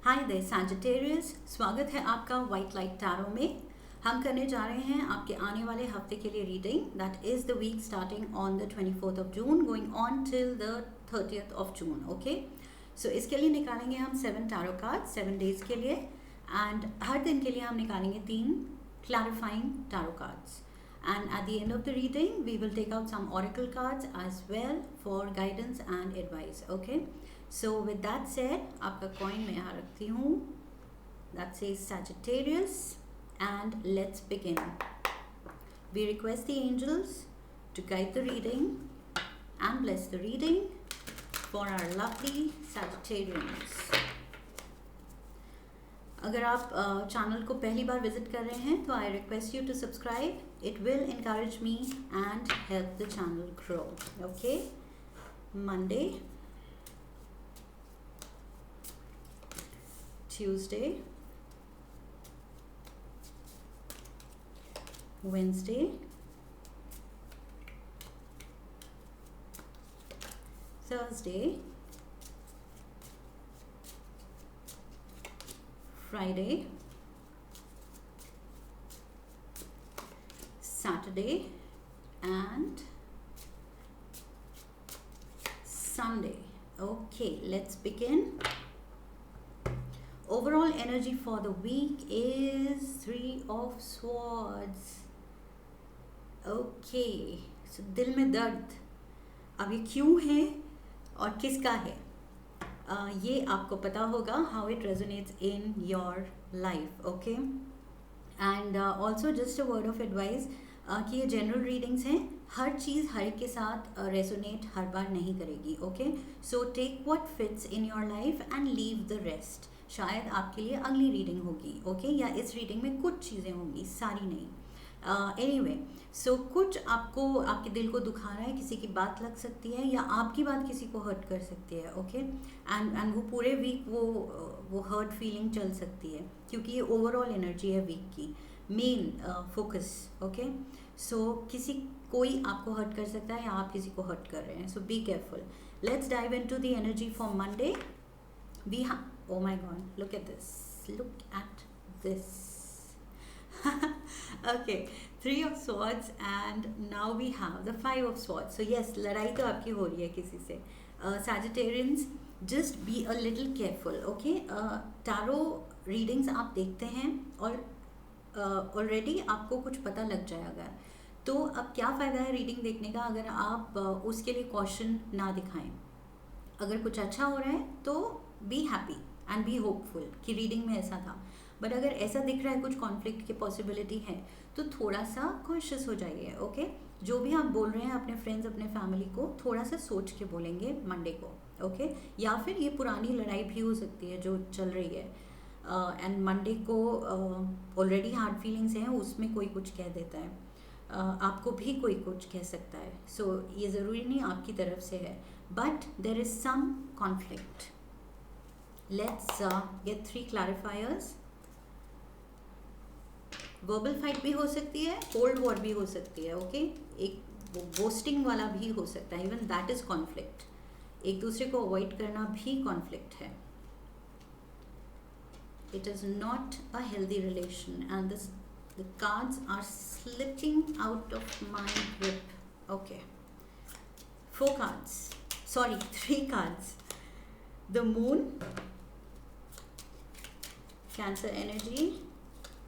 Hi there Sagittarius, स्वागत है आपका वाइट लाइट टैरो में। हम करने जा रहे हैं आपके आने वाले हफ्ते के लिए reading. That is the week starting on the 24th of June going on till the 30th of June. Okay, so इसके लिए निकालेंगे हम 7 टैरो कार्ड 7 डेज के लिए, एंड हर दिन के लिए हम निकालेंगे 3 clarifying tarot cards. And at the end of the reading, we will take out some oracle cards as well for guidance and advice. Okay. So with that said, आपका coin मैं यहाँ रखती हूँ. That says Sagittarius, and let's begin. We request the angels to guide the reading and bless the reading for our lovely Sagittarians. अगर आप channel को पहली बार visit कर रहे हैं तो I request you to subscribe. It will encourage me and help the channel grow. Okay, Monday, Tuesday, Wednesday, Thursday, Friday, Saturday, and Sunday. Okay, let's begin. Overall energy for the week is 3 of Swords. Okay, so दिल में दर्द अब ये क्यों है और किसका है, ये आपको पता होगा. How it resonates in your life. Okay, and also just a word of advice कि ये जनरल रीडिंग्स हैं. हर चीज़ हर एक के साथ रेजोनेट हर बार नहीं करेगी. Okay, so take what fits in your life and leave the rest. शायद आपके लिए अगली रीडिंग होगी. ओके, या इस रीडिंग में कुछ चीज़ें होंगी, सारी नहीं. एनीवे, सो कुछ आपको आपके दिल को दुखा रहा है, किसी की बात लग सकती है या आपकी बात किसी को हर्ट कर सकती है. ओके, एंड वो पूरे वीक वो हर्ट फीलिंग चल सकती है क्योंकि ये ओवरऑल एनर्जी है वीक की, मेन फोकस. ओके, सो कोई आपको हर्ट कर सकता है या आप किसी को हर्ट कर रहे हैं. So be careful. Let's dive into the energy for Monday. Oh my god, look at this. Look at this. Okay, 3 of Swords and now we have the 5 of Swords. So yes, लड़ाई तो आपकी हो रही है किसी से. Sagittarians, just be a little careful. Okay, tarot readings आप देखते हैं और ऑलरेडी आपको कुछ पता लग जाएगा, तो अब क्या फ़ायदा है रीडिंग देखने का अगर आप उसके लिए कॉशन ना दिखाएं. अगर कुछ अच्छा हो रहा है तो be happy and be hopeful कि रीडिंग में ऐसा था. बट अगर ऐसा दिख रहा है कुछ कॉन्फ्लिक्ट की पॉसिबिलिटी है तो थोड़ा सा कॉन्शियस हो जाइए. ओके, जो भी आप बोल रहे हैं अपने फ्रेंड्स अपने फैमिली को थोड़ा सा सोच के बोलेंगे मंडे को. ओके, या फिर ये पुरानी लड़ाई भी हो सकती है जो चल रही है, एंड मंडे को ऑलरेडी हार्ड फीलिंग्स हैं, उसमें कोई कुछ कह देता है, आपको भी कोई कुछ कह सकता है. सो ये ज़रूरी नहीं आपकी तरफ से है, but there is some conflict. Let's get 3 clarifiers. Verbal fight भी हो सकती है, कोल्ड वॉर भी हो सकती है. ओके, एक बोस्टिंग वाला भी हो सकता है, इवन दैट इज कॉन्फ्लिक्ट. एक दूसरे को अवॉइड करना भी कॉन्फ्लिक्ट है. It is not a healthy relation and the cards are slipping out of my grip. Okay, 4 cards, sorry 3 cards. The moon, Cancer energy,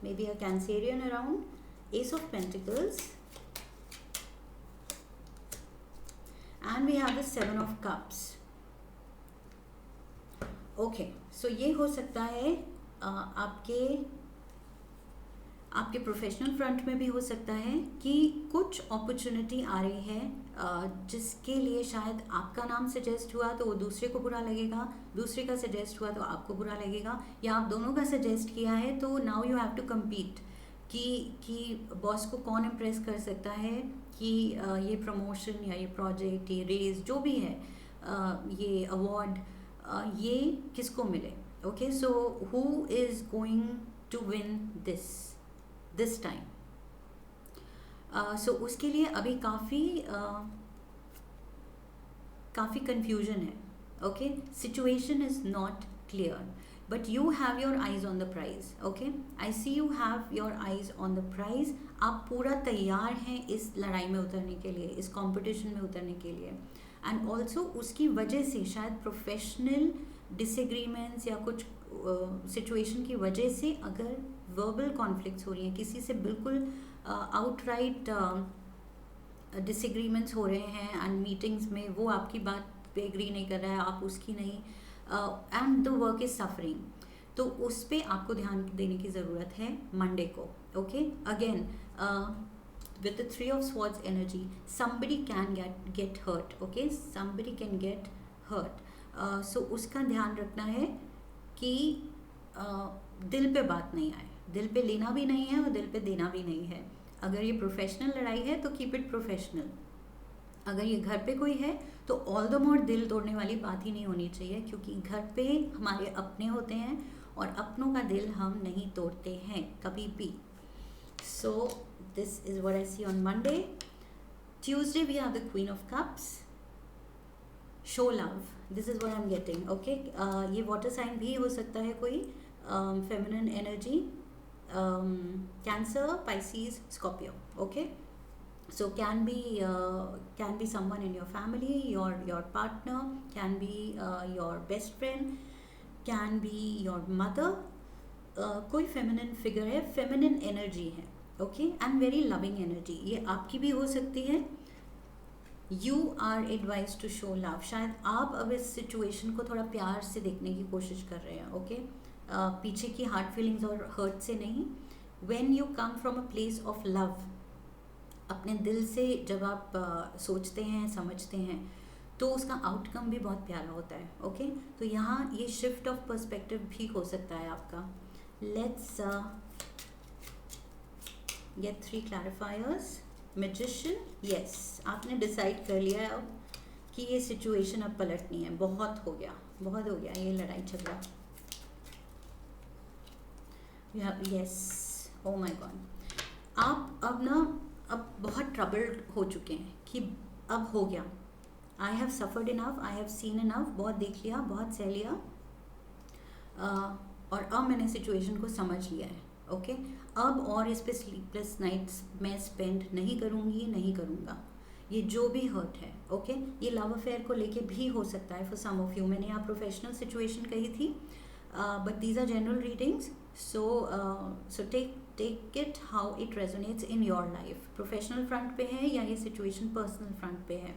maybe a Cancerian around. Ace of Pentacles, and we have the 7 of Cups. Okay, so ये हो सकता है आपके professional front में भी हो सकता है कि कुछ अपॉर्चुनिटी आ रही है जिसके लिए शायद आपका नाम सजेस्ट हुआ तो वो दूसरे को बुरा लगेगा, दूसरे का सजेस्ट हुआ तो आपको बुरा लगेगा, या आप दोनों का सजेस्ट किया है तो now you have to compete कि बॉस को कौन इम्प्रेस कर सकता है कि ये प्रमोशन या ये प्रोजेक्ट, ये रेज जो भी है, ये अवार्ड, ये किसको मिले. Okay, so who is going to win this time. So उसके लिए अभी काफ़ी कन्फ्यूजन है. Okay, situation is not clear but you have your eyes on the prize. Okay, I see you have your eyes on the prize. आप पूरा तैयार हैं इस लड़ाई में उतरने के लिए, इस कंपटीशन में उतरने के लिए. एंड ऑल्सो उसकी वजह से शायद प्रोफेशनल डिसएग्रीमेंट्स या कुछ सिचुएशन की वजह से अगर वर्बल कॉन्फ्लिक्ट्स हो रही हैं, किसी से बिल्कुल आउटराइट डिसएग्रीमेंट्स हो रहे हैं एंड मीटिंग्स में वो आपकी बात पे एग्री नहीं कर रहा है, आप उसकी नहीं, and the work is suffering, तो उस पर आपको ध्यान देने की ज़रूरत है मंडे को. Okay, again with the three of swords energy, somebody can get hurt. Okay, somebody can get hurt. So उसका ध्यान रखना है कि दिल पे बात नहीं आए, दिल पे लेना भी नहीं है और दिल पे देना भी नहीं है. अगर ये प्रोफेशनल लड़ाई है तो कीप इट प्रोफेशनल. अगर ये घर पे कोई है तो ऑल द मोर दिल तोड़ने वाली बात ही नहीं होनी चाहिए, क्योंकि घर पे हमारे अपने होते हैं और अपनों का दिल हम नहीं तोड़ते हैं कभी भी. So this is what I see on Monday. Tuesday we have the Queen of Cups. Show love. This is what I'm getting. Okay, ये water sign भी हो सकता है कोई, feminine energy, Cancer, Pisces, Scorpio. Okay, so can be someone in your family, your partner, can be your best friend, can be your mother. कोई feminine figure है, feminine energy है. Okay, and very loving energy, ये आपकी भी हो सकती है. You are advise to show love. शायद आप अब इस सिचुएशन को थोड़ा प्यार से देखने की कोशिश कर रहे हैं. ओके, पीछे की हार्ट फीलिंग्स और हर्ट से नहीं. When you come from a place of love, अपने दिल से जब आप सोचते हैं, समझते हैं, तो उसका आउटकम भी बहुत प्यारा होता है. ओके, तो यहाँ ये शिफ्ट ऑफ पर्सपेक्टिव भी हो सकता है आपका. Let's get 3 clarifiers. Magician, yes, आपने डिसाइड कर लिया है अब कि ये सिचुएशन अब पलटनी है. बहुत हो गया ये लड़ाई झगड़ा. यस, ओ माय गॉड, आप अब बहुत ट्रबल्ड हो चुके हैं कि अब हो गया. I have suffered enough, I have seen enough, बहुत देख लिया, बहुत सह लिया, और अब मैंने सिचुएशन को समझ लिया है. ओके, अब और इस पे स्लीपलेस नाइट्स मैं स्पेंड नहीं करूँगा. ये जो भी हर्ट है, ओके, ये लव अफेयर को लेके भी हो सकता है फॉर सम ऑफ यू. मैंने यहाँ प्रोफेशनल सिचुएशन कही थी, but these are general readings. So take it how it resonates in your life. Professional front पे है या ये सिचुएशन पर्सनल फ्रंट पे है.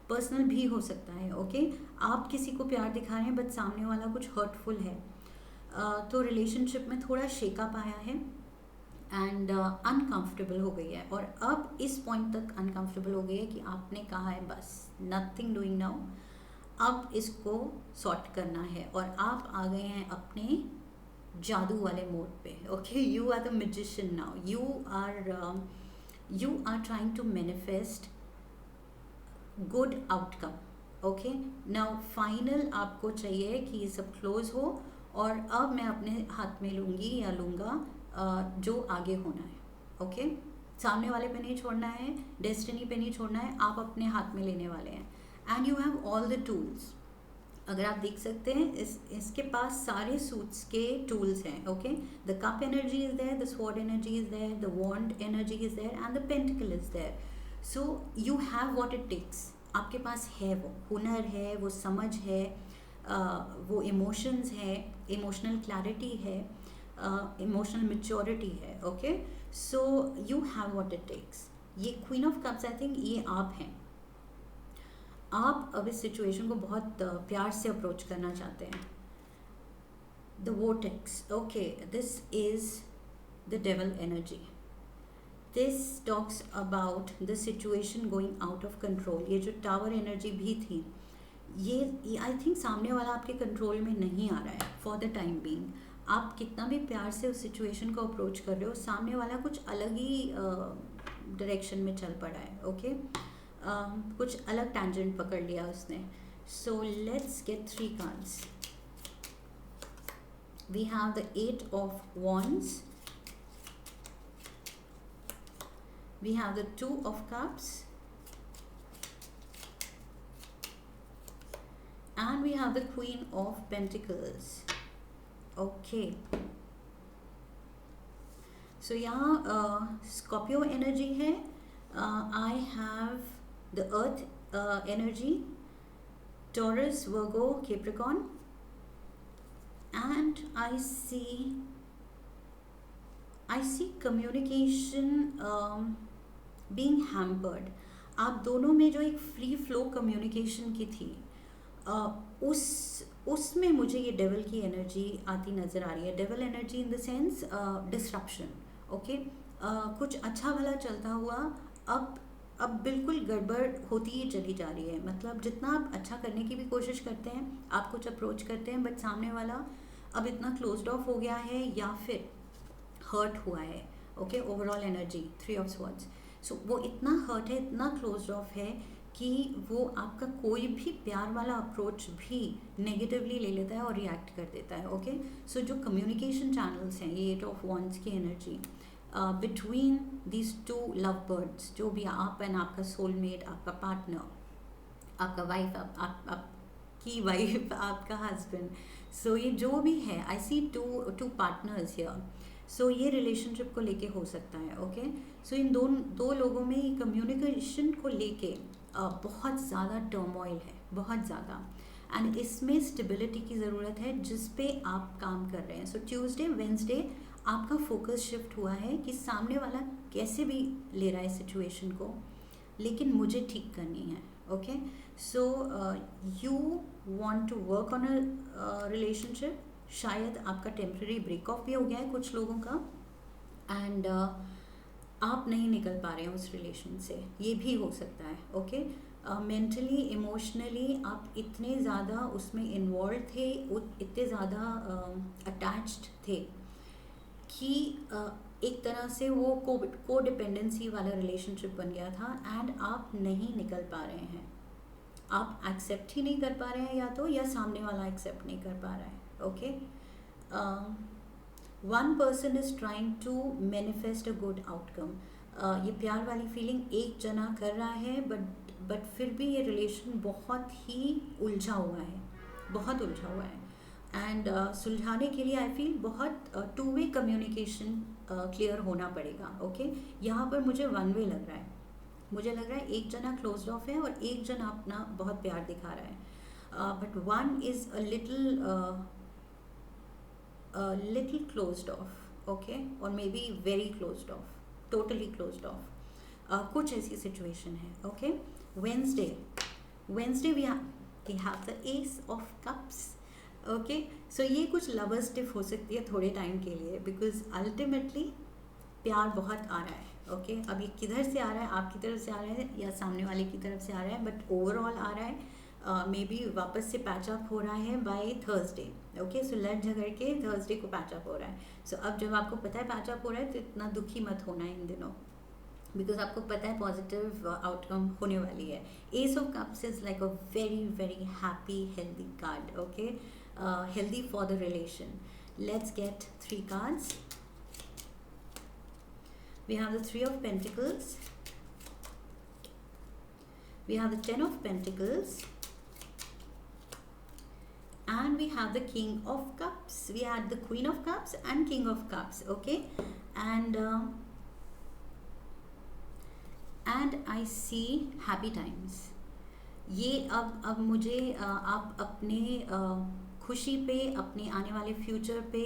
पर्सनल भी हो सकता है. ओके, आप किसी को प्यार दिखा रहे हैं बट सामने वाला कुछ हर्टफुल है, तो रिलेशनशिप में थोड़ा शेकअप आया है एंड अनकंफर्टेबल हो गई है. और अब इस पॉइंट तक अनकंफर्टेबल हो गई है कि आपने कहा है बस नथिंग डूइंग नाउ, अब इसको सॉर्ट करना है. और आप आ गए हैं अपने जादू वाले मोड पे. Okay, you are the magician now. You are trying to manifest good outcome. Okay, now final आपको चाहिए कि ये सब क्लोज हो और अब मैं अपने हाथ में लूँगी या लूँगा जो आगे होना है. ओके, सामने वाले पे नहीं छोड़ना है, डेस्टिनी पे नहीं छोड़ना है, आप अपने हाथ में लेने वाले हैं. And you have all the tools. अगर आप देख सकते हैं इसके पास सारे सूट्स के टूल्स हैं. Okay, the cup energy is there, the sword energy is there, the wand energy is there and the pentacle is there. So you have what it takes. आपके पास है, वो हुनर है, वो समझ है, वो इमोशंस है, इमोशनल क्लैरिटी है, इमोशनल मेच्योरिटी है. Okay, so you have what it takes. ये queen of cups, I think ये आप हैं. आप अब इस सिचुएशन को बहुत प्यार से अप्रोच करना चाहते हैं. The vortex, okay, this is the devil energy. This talks about the situation going out of control. ये जो टावर एनर्जी भी थी, ये आई थिंक सामने वाला आपके कंट्रोल में नहीं आ रहा है फॉर द टाइम बीइंग. आप कितना भी प्यार से उस सिचुएशन को अप्रोच कर रहे हो, सामने वाला कुछ अलग ही डायरेक्शन में चल पड़ा है. ओके, कुछ अलग टैंजेंट पकड़ लिया उसने. So let's get 3 cards. We have the 8 of wands, we have the 2 of cups, and we have the Queen of Pentacles. Okay, so यहाँ स्कॉर्पियो एनर्जी है, I have the earth energy, Taurus, Virgo, Capricorn, and I see communication being hampered. आप दोनों में जो एक free flow communication की थी, उसमें मुझे ये डेवल की एनर्जी आती नज़र आ रही है. Devil energy in the sense disruption. Okay, कुछ अच्छा भला चलता हुआ अब बिल्कुल गड़बड़ होती ही चली जा रही है. मतलब जितना आप अच्छा करने की भी कोशिश करते हैं, आप कुछ अप्रोच करते हैं, बट सामने वाला अब इतना क्लोज्ड ऑफ हो गया है या फिर हर्ट हुआ है. Okay, overall energy 3 of swords. So वो इतना हर्ट है, इतना क्लोज्ड ऑफ है कि वो आपका कोई भी प्यार वाला अप्रोच भी नेगेटिवली ले लेता है और रिएक्ट कर देता है. ओके, सो जो कम्युनिकेशन चैनल्स हैं, ये 8 ऑफ वॉन्ड्स की energy between these two love birds, जो भी आप एंड आपका सोलमेट, आपका पार्टनर, आपका वाइफ, आपकी वाइफ, आपका हस्बैंड. सो ये जो भी है, आई सी टू पार्टनर्स हियर. सो ये रिलेशनशिप को लेके हो सकता है. ओके, सो इन दो लोगों में कम्युनिकेशन को लेके बहुत ज़्यादा टर्मोइल है, बहुत ज़्यादा. एंड इसमें स्टेबिलिटी की ज़रूरत है जिस पे आप काम कर रहे हैं. सो ट्यूसडे, वेंसडे आपका फोकस शिफ्ट हुआ है कि सामने वाला कैसे भी ले रहा है सिचुएशन को, लेकिन मुझे ठीक करनी है. Okay, so you want to work on a relationship. शायद आपका टेम्प्रेरी ब्रेक ऑफ भी हो गया है कुछ लोगों का, एंड आप नहीं निकल पा रहे हैं उस रिलेशन से, ये भी हो सकता है. ओके, मेंटली इमोशनली आप इतने ज़्यादा उसमें इन्वॉल्व थे, इतने ज़्यादा अटैच्ड थे कि एक तरह से वो को डिपेंडेंसी वाला रिलेशनशिप बन गया था, एंड आप नहीं निकल पा रहे हैं. आप एक्सेप्ट ही नहीं कर पा रहे हैं, या तो या सामने वाला एक्सेप्ट नहीं कर पा रहा है. Okay, one person is trying to manifest a good outcome. ये प्यार वाली फीलिंग एक जना कर रहा है, बट फिर भी ये रिलेशन बहुत ही उलझा हुआ है, बहुत उलझा हुआ है. एंड सुलझाने के लिए आई फील बहुत टू वे कम्युनिकेशन क्लियर होना पड़ेगा. ओके, यहाँ पर मुझे वन वे लग रहा है. मुझे लग रहा है एक जना क्लोज्ड ऑफ है और एक जना अपना बहुत प्यार दिखा रहा है, but one is a little closed off. Okay, और maybe very closed off, totally closed off. कुछ ऐसी सिचुएशन है. Okay, Wednesday we have the ace of cups. Okay, so ये कुछ लवर्स टिप हो सकती है थोड़े टाइम के लिए, बिकॉज अल्टीमेटली प्यार बहुत आ रहा है. ओके, अब ये किधर से आ रहा है, आपकी तरफ से आ रहा है या सामने वाले की तरफ से आ रहा है, बट ओवरऑल आ रहा है. मे बी वापस से पैचअप हो रहा है बाय थर्सडे. ओके, सो लड़ झगड़ के थर्सडे को पैचअप हो रहा है. सो अब जब आपको पता है पैचअप हो रहा है, तो इतना दुखी मत होना इन दिनों, बिकॉज आपको पता है पॉजिटिव आउटकम होने वाली है. S of cups is like a very very happy healthy card. Okay, healthy for the relation. Let's get 3 cards. We have the 3 of Pentacles, we have the 10 of Pentacles, and we have the King of Cups. We had the Queen of Cups and King of Cups. Okay, and I see happy times. ये अब मुझे आप अपने खुशी पे, अपने आने वाले फ्यूचर पे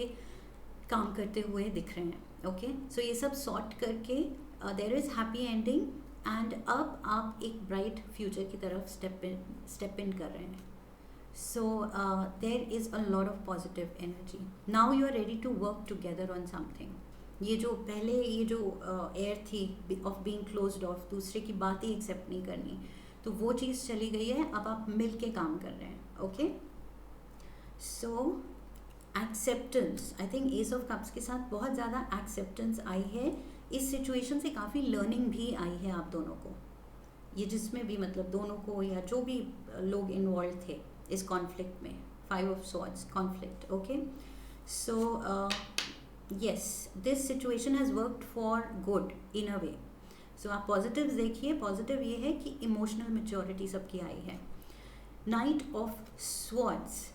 काम करते हुए दिख रहे हैं. ओके, सो ये सब सॉर्ट करके there is happy ending, and अब आप एक ब्राइट फ्यूचर की तरफ स्टेप इन कर रहे हैं. So there is a lot of positive energy. Now you are ready to work together on something. ये जो पहले ये जो एयर थी ऑफ बीइंग क्लोज्ड ऑफ, दूसरे की बात ही एक्सेप्ट नहीं करनी, तो वो चीज़ चली गई है. अब आप मिल के काम कर रहे हैं. Okay, so acceptance, I think S of cups के साथ बहुत ज़्यादा एक्सेप्टेंस आई है. इस सिचुएशन से काफ़ी लर्निंग भी आई है आप दोनों को, ये जिसमें भी मतलब दोनों को या जो भी लोग इन्वॉल्व थे इस कॉन्फ्लिक्ट में. 5 of Swords conflict. Okay, so yes, this situation has worked for good in a way. So आप पॉजिटिव्स देखिए. पॉजिटिव ये है कि इमोशनल मेच्योरिटी सबकी आई है. नाइट ऑफ स्वॉर्ड्स,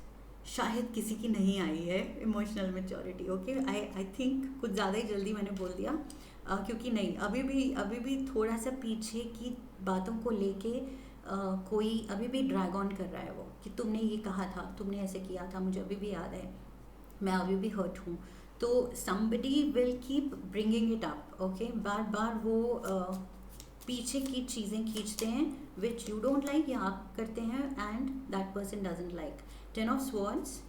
शायद किसी की नहीं आई है emotional maturity. Okay, I think कुछ ज़्यादा ही जल्दी मैंने बोल दिया, क्योंकि नहीं, अभी भी थोड़ा सा पीछे की बातों को लेके कोई अभी भी ड्रैग ऑन कर रहा है वो, कि तुमने ये कहा था, तुमने ऐसे किया था, मुझे अभी भी याद है, मैं अभी भी हर्ट हूँ। तो somebody will keep bringing it up. Okay, बार बार वो पीछे की चीज़ें खींचते हैं विच यू डोंट लाइक, या आप करते हैं and that person doesn't like. Ten of swords,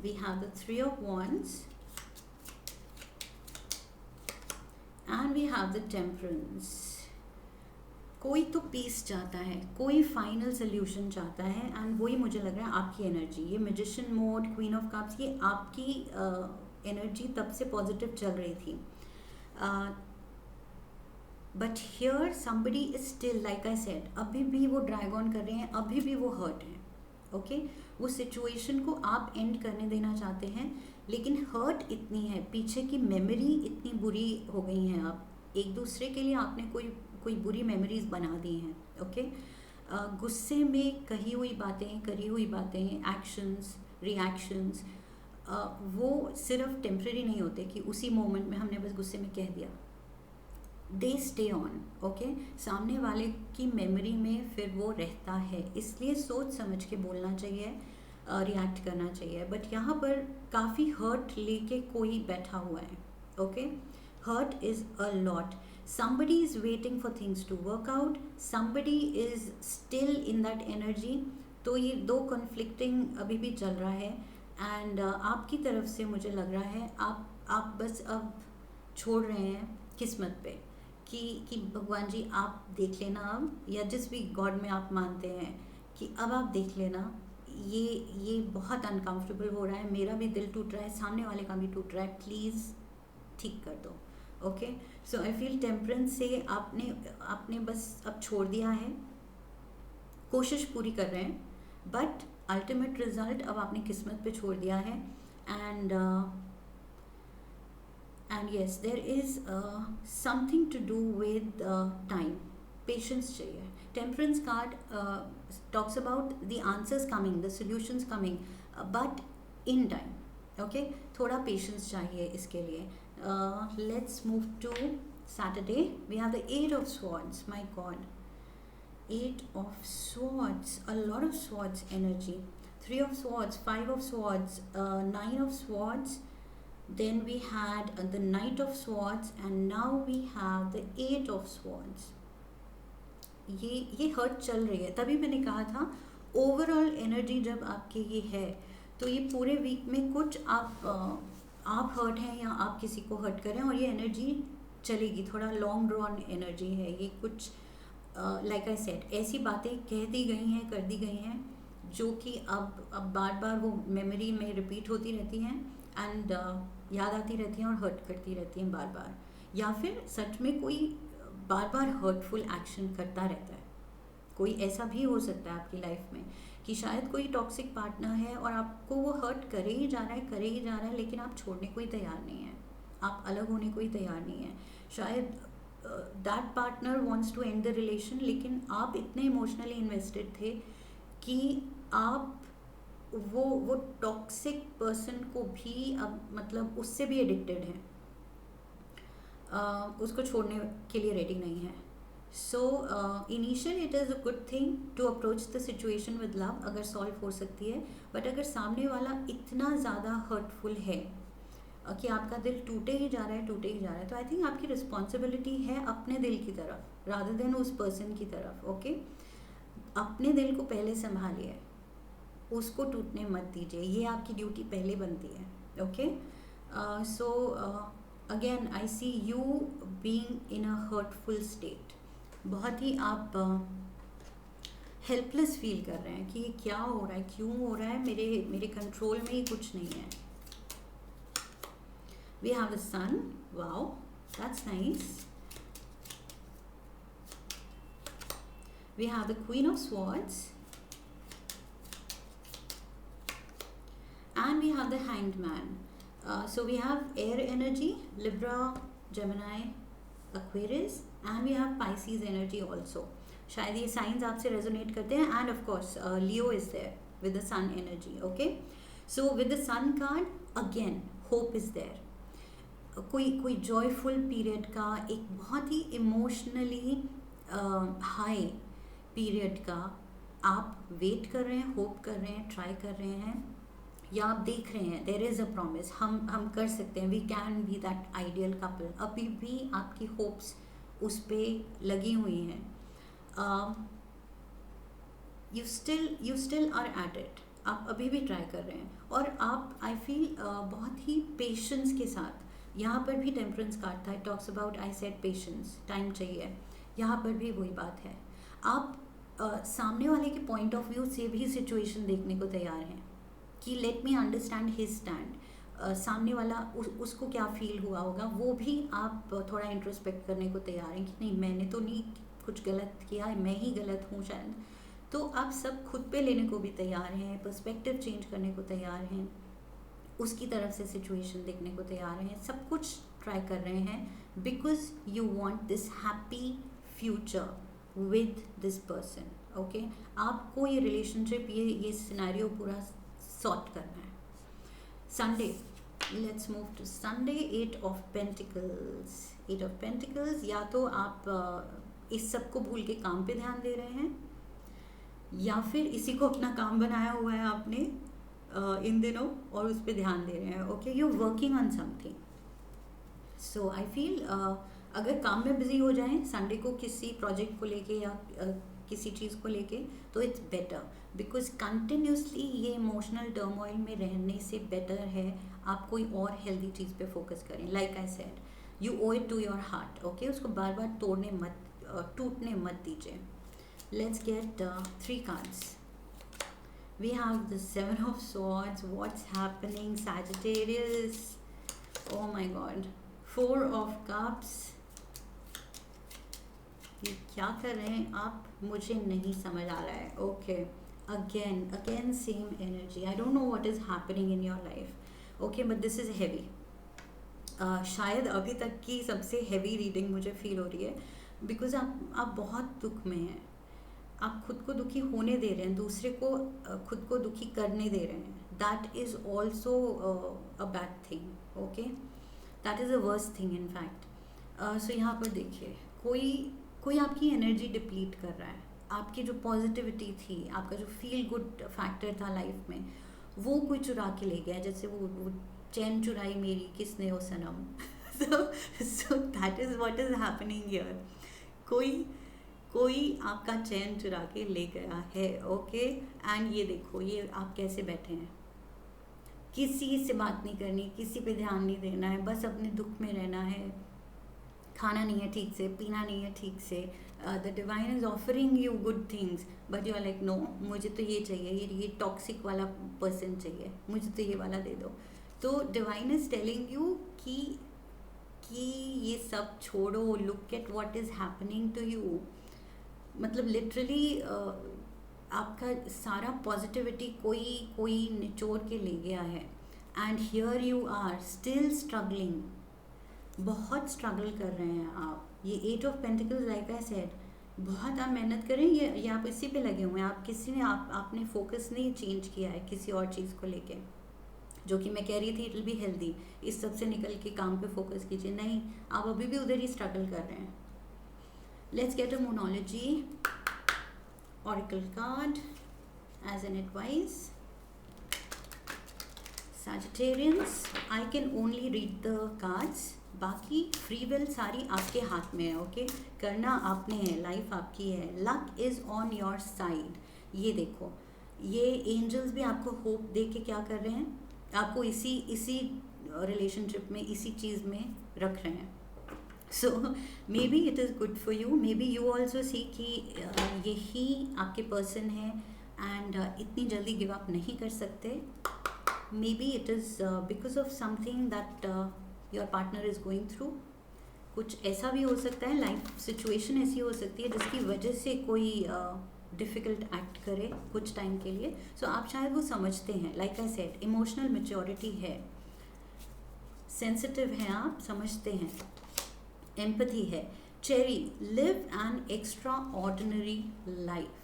we have the three of wands and we have the temperance. कोई तो पीस चाहता है, कोई फाइनल सोल्यूशन चाहता है, एंड वही मुझे लग रहा है आपकी एनर्जी, ये magician mode, queen of cups, ये आपकी एनर्जी तब से पॉजिटिव चल रही थी। But here somebody is still, like I said, अभी भी वो ड्रैग ऑन कर रहे हैं, अभी भी वो हर्ट हैं। ओके, वो सिचुएशन को आप एंड करने देना चाहते हैं, लेकिन हर्ट इतनी है, पीछे की मेमोरी इतनी बुरी हो गई हैं, आप एक दूसरे के लिए आपने कोई कोई बुरी मेमोरीज बना दी हैं। ओके, गुस्से में कही हुई बातें, करी हुई बातें, एक्शंस, रिएक्शंस, वो सिर्फ टेम्प्रेरी नहीं होते कि उसी मोमेंट में हमने बस गुस्से में कह दिया, दे स्टे ऑन। ओके, सामने वाले की मेमोरी में फिर वो रहता है, इसलिए सोच समझ के बोलना चाहिए, रिएक्ट करना चाहिए। बट यहाँ पर काफ़ी हर्ट लेके कोई बैठा हुआ है। Okay, hurt is a lot, somebody is waiting for things to work out, somebody is still in that energy। तो ये दो कॉन्फ्लिक्टिंग अभी भी चल रहा है, एंड आपकी तरफ से मुझे लग रहा है आप बस अब छोड़ रहे हैं किस्मत पे, कि भगवान जी आप देख लेना अब, या जिस भी गॉड में आप मानते हैं, कि अब आप देख लेना, ये बहुत अनकंफर्टेबल हो रहा है, मेरा भी दिल टूट रहा है, सामने वाले का भी टूट रहा है, प्लीज़ ठीक कर दो। Okay, so I feel temperance से आपने बस अब छोड़ दिया है, कोशिश पूरी कर रहे हैं, बट अल्टीमेट रिजल्ट अब आपने किस्मत पे छोड़ दिया है। And yes, there is something to do with time, patience चाहिए। Temperance card talks about the answers coming, the solutions coming, but in time. Okay, थोड़ा पेशेंस चाहिए इसके लिए। Let's move to Saturday. We have the Eight of Swords. My God, Eight of Swords, a lot of swords energy. Three of Swords, Five of Swords, Nine of Swords. Then we had the Knight of Swords, and now we have the Eight of Swords. ये hurt चल रही है, तभी मैंने कहा था overall energy जब आपकी ये है, तो ये पूरे वीक में कुछ आप हर्ट हैं या आप किसी को हर्ट करें, और ये एनर्जी चलेगी, थोड़ा लॉन्ग ड्रॉन एनर्जी है ये। कुछ लाइक आई सेड, ऐसी बातें कह दी गई हैं, कर दी गई हैं, जो कि अब बार बार वो मेमोरी में रिपीट होती रहती हैं, एंड याद आती रहती हैं और हर्ट करती रहती हैं बार बार, या फिर सच में कोई बार बार हर्टफुल एक्शन करता रहता है। कोई ऐसा भी हो सकता है आपकी लाइफ में कि शायद कोई टॉक्सिक पार्टनर है और आपको वो हर्ट करे ही जा रहा है, लेकिन आप छोड़ने को ही तैयार नहीं हैं, आप अलग होने को ही तैयार नहीं हैं। शायद that partner wants to end the relation, लेकिन आप इतने इमोशनली इन्वेस्टेड थे कि आप वो टॉक्सिक पर्सन को भी अब मतलब उससे भी एडिक्टेड हैं, उसको छोड़ने के लिए रेडी नहीं है। So initially it is a good thing to approach the situation with love, अगर सॉल्व हो सकती है, बट अगर सामने वाला इतना ज़्यादा हर्टफुल है कि आपका दिल टूटे ही जा रहा है, तो आई थिंक आपकी रिस्पॉन्सिबिलिटी है अपने दिल की तरफ रादर देन उस पर्सन की तरफ। ओके, अपने दिल को पहले संभालिए, उसको टूटने मत दीजिए, ये आपकी ड्यूटी पहले बनती है। Okay, so again I see you being in a hurtful state, बहुत ही आप हेल्पलेस फील कर रहे हैं कि ये क्या हो रहा है, क्यों हो रहा है, मेरे कंट्रोल में ही कुछ नहीं है। We have the sun, wow that's nice. We have the queen of swords and we have the hanged man. So we have air energy, Libra, Gemini, Aquarius, and we have Pisces energy also. शायद ये science आपसे resonate करते हैं. And of course Leo is there with the sun energy. Okay, so with the sun card again hope is there. कोई joyful period का, एक बहुत ही emotionally high period का आप वेट कर रहे हैं, होप कर रहे हैं, ट्राई कर रहे हैं, या आप देख रहे हैं देयर इज़ अ प्रॉमिस, हम कर सकते हैं, we can be that ideal couple. अभी भी आपकी होप्स उस पर लगी हुई हैं. You still are at it. आप अभी भी ट्राई कर रहे हैं. और आप आई फील बहुत ही पेशेंस के साथ, यहाँ पर भी टेम्परेंस कार्ड था, it talks about I said patience, time चाहिए. यहाँ पर भी वही बात है. आप सामने वाले के पॉइंट ऑफ व्यू से भी सिचुएशन देखने को तैयार हैं कि let me understand his stand. सामने वाला उसको क्या फील हुआ होगा, वो भी आप थोड़ा इंट्रोस्पेक्ट करने को तैयार हैं कि नहीं, मैंने तो नहीं कुछ गलत किया, मैं ही गलत हूँ शायद. तो आप सब खुद पे लेने को भी तैयार हैं, पर्सपेक्टिव चेंज करने को तैयार हैं, उसकी तरफ से सिचुएशन देखने को तैयार हैं, सब कुछ ट्राई कर रहे हैं because you want this happy future with this person. Okay, आपको ये रिलेशनशिप, ये सिनेरियो पूरा सॉर्ट करना है. Sunday, let's move to Sunday. 8 of pentacles. 8 of pentacles, या तो आप इस सब को भूल के काम पे ध्यान दे रहे हैं, या फिर इसी को अपना काम बनाया हुआ है आपने इन दिनों और उस पर ध्यान दे रहे हैं. Okay, you working on something. So I feel अगर काम में बिजी हो जाएं संडे को किसी प्रोजेक्ट को लेके या किसी चीज़ को लेके, तो इट्स बेटर बिकॉज कंटिन्यूसली ये इमोशनल टर्मोइल में रहने से बेटर है आप कोई और हेल्दी चीज़ पे फोकस करें. Like I said, you owe it to your heart. Okay, उसको बार बार तोड़ने मत, टूटने मत दीजिए. Let's get 3 cards. We have the 7 of Swords. What's happening, Sagittarius? Oh my God. 4 of Cups. ये क्या कर रहे हैं आप, मुझे नहीं समझ आ रहा है. Okay, again same energy. I don't know what is happening in your life. Okay, but this is heavy. शायद अभी तक की सबसे हैवी रीडिंग मुझे फील हो रही है बिकॉज आप बहुत दुख में हैं. आप खुद को दुखी होने दे रहे हैं, दूसरे को खुद को दुखी करने दे रहे हैं. That is also a bad thing. Okay, that is a worst thing in fact. So यहाँ पर देखिए, कोई आपकी एनर्जी डिप्लीट कर रहा है. आपकी जो पॉजिटिविटी थी, आपका जो फील गुड फैक्टर था लाइफ में, वो कोई चुरा के ले गया. जैसे वो चैन चुराई मेरी किसने हो सनम. So that is what is happening here. कोई आपका चैन चुरा के ले गया है. ओके, एंड ये देखो, ये आप कैसे बैठे हैं. किसी से बात नहीं करनी, किसी पे ध्यान नहीं देना है, बस अपने दुख में रहना है. खाना नहीं है ठीक से, पीना नहीं है ठीक से. The divine is offering you good things but you are like no, मुझे तो ये चाहिए, ये टॉक्सिक वाला पर्सन चाहिए, मुझे तो ये वाला दे दो. तो डिवाइन इज टेलिंग यू कि ये सब छोड़ो, look at what is happening to you. मतलब लिटरली आपका सारा पॉजिटिविटी कोई निचोड़ के ले गया है. And here you are still struggling. बहुत स्ट्रगल कर रहे हैं आप. ये 8 of pentacles, like I said, बहुत आप मेहनत करें. ये आप इसी पे लगे हुए हैं. आप किसी ने आपने फोकस नहीं चेंज किया है किसी और चीज़ को लेके, जो कि मैं कह रही थी इट विल बी हेल्दी. इस सब से निकल के काम पे फोकस कीजिए. नहीं, आप अभी भी उधर ही स्ट्रगल कर रहे हैं. Let's get a Moonology Oracle card as an advice. Sagittarians, I can only read the cards. बाकी फ्री विल सारी आपके हाथ में है. ओके, करना आपने है, लाइफ आपकी है. Luck is on your side. ये देखो, ये एंजल्स भी आपको होप दे के क्या कर रहे हैं, आपको इसी रिलेशनशिप में, इसी चीज़ में रख रहे हैं. So maybe it is good for you. Maybe you also see कि यही आपके पर्सन है एंड इतनी जल्दी गिव अप नहीं कर सकते. May be it is because of something that your partner is going through. कुछ ऐसा भी हो सकता है, लाइफ सिचुएशन ऐसी हो सकती है जिसकी वजह से कोई डिफ़िकल्ट एक्ट करे कुछ टाइम के लिए. सो आप शायद वो समझते हैं. Like I said, emotional maturity है, सेंसिटिव हैं आप, समझते हैं, एम्पैथी है. Cherry, live an extraordinary life.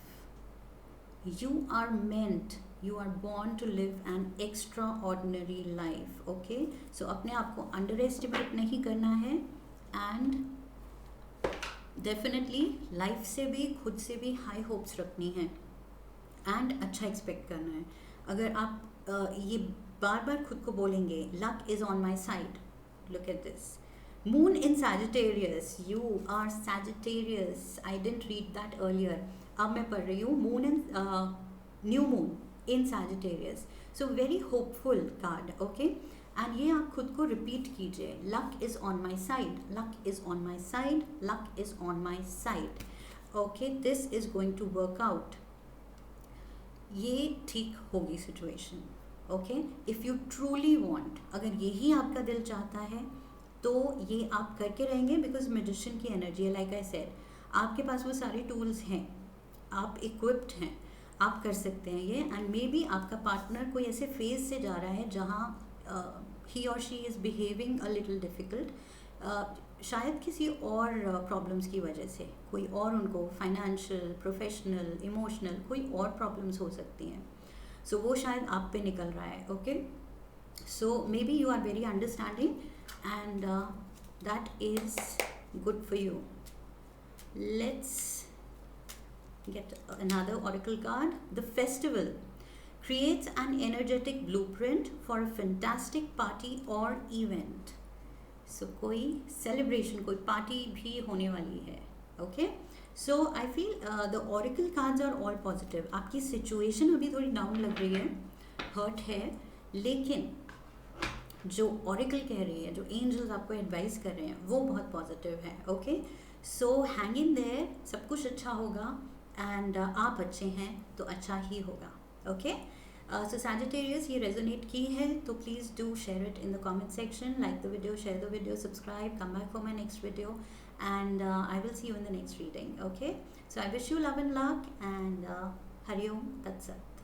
You are meant, you are born to live an extraordinary life. Okay, so अपने आप को अंडर एस्टिमेट नहीं करना है, एंड डेफिनेटली लाइफ से भी खुद से भी हाई होप्स रखनी है, एंड अच्छा एक्सपेक्ट करना है. अगर आप ये बार बार खुद को बोलेंगे luck is on my side. Look at this, moon in Sagittarius, you are Sagittarius. I didn't read that earlier, अब मैं पढ़ रही हूँ. Moon in new moon in Sagittarius, so very hopeful card. Okay, and ये आप खुद को repeat कीजिए, luck is on my side, luck is on my side, luck is on my side. Okay, this is going to work out. ये ठीक होगी situation. Okay, if you truly want, अगर यही आपका दिल चाहता है तो ये आप करके रहेंगे, बिकॉज मैजिशियन की एनर्जी है. लाइक आई सेड, आपके पास वो सारे टूल्स हैं, आप इक्विप्ड हैं, आप कर सकते हैं ये. एंड मे बी आपका पार्टनर कोई ऐसे फेज से जा रहा है जहाँ ही और she is behaving a little difficult, शायद किसी और प्रॉब्लम्स की वजह से, कोई और उनको फाइनेंशियल, प्रोफेशनल, इमोशनल कोई और प्रॉब्लम्स हो सकती हैं. सो वो शायद आप पे निकल रहा है. Okay, so maybe you are very understanding, and that is good for you. Let's get another oracle card. The festival creates an energetic blueprint for a fantastic party or event. So कोई celebration, कोई party भी होने वाली है. Okay, so I feel the oracle cards are all positive. आपकी situation अभी थोड़ी down लग रही है, हर्ट है, लेकिन जो ऑरिकल कह रही है, जो एंजल्स आपको एडवाइस कर रहे हैं, वो बहुत पॉजिटिव है. Okay, so hang in their, सब कुछ अच्छा होगा, एंड आप अच्छे हैं तो अच्छा ही होगा. ओके, सो सैजिटेरियस, ये रेजोनेट की है तो please do share it in the comment section, like the video, share the video, subscribe, come back for my next video, and I will see you in the next reading. Okay, so I wish you love and luck, and Hariom तत्सत.